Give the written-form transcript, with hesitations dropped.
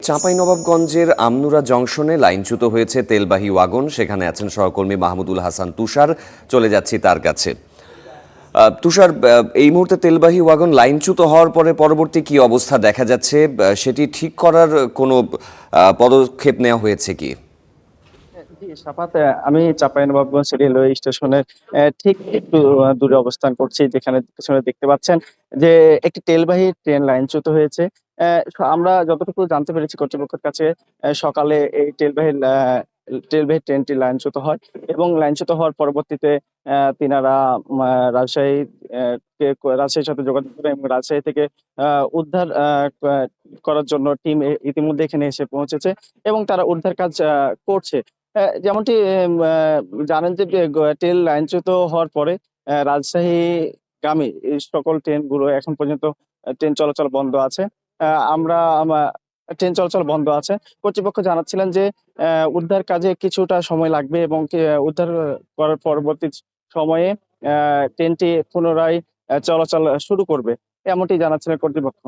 চাঁপাইনবাবগঞ্জের আমনুরা জংশনে লাইনচ্যুত হয়েছে তেলবাহী ওয়াগন। সেখানে আছেন সহকর্মী মাহমুদুল হাসান তুষার। চলে যাচ্ছি তার কাছে। তুষার, এই মুহূর্তে তেলবাহী ওয়াগন লাইনচ্যুত হওয়ার পরে পরবর্তী কি অবস্থা দেখা যাচ্ছে, সেটি ঠিক করার কোনো পদক্ষেপ নেওয়া হয়েছে কি? জি, সাফাত, আমি চাঁপাইনবাবগঞ্জ রেলওয়ে স্টেশনের ঠিক একটু দূরে অবস্থান করছি, যেখানে পেছনে দেখতে পাচ্ছেন যে একটি তেলবাহী ট্রেন লাইনচ্যুত হয়েছে। আমরা যতটুকু জানতে পেরেছি কর্তৃপক্ষের কাছে, সকালে এই তেলবাহী ট্রেনটি লাইনচ্যুত হয় এবং লাইনচ্যুত হওয়ার পরবর্তীতে তিনারা রাজশাহী রাজশাহীর সাথে যোগাযোগ করে এবং রাজশাহী থেকে উদ্ধার করার জন্য টিম ইতিমধ্যে এখানে এসে পৌঁছেছে এবং তারা উদ্ধার কাজ করছে। যেমনটি জানেন যে ট্রেন লাইনচ্যুত হওয়ার পরে রাজশাহীগামী এই সকল ট্রেনগুলো এখন পর্যন্ত ট্রেন চলাচল বন্ধ আছে। আমরা ট্রেন চলাচল বন্ধ আছে। কর্তৃপক্ষ জানাচ্ছিলেন যে উদ্ধার কাজে কিছুটা সময় লাগবে এবং উদ্ধার করার পরবর্তী সময়ে ট্রেনটি পুনরায় চলাচল শুরু করবে। এমনটি জানাচ্ছিলেন কর্তৃপক্ষ।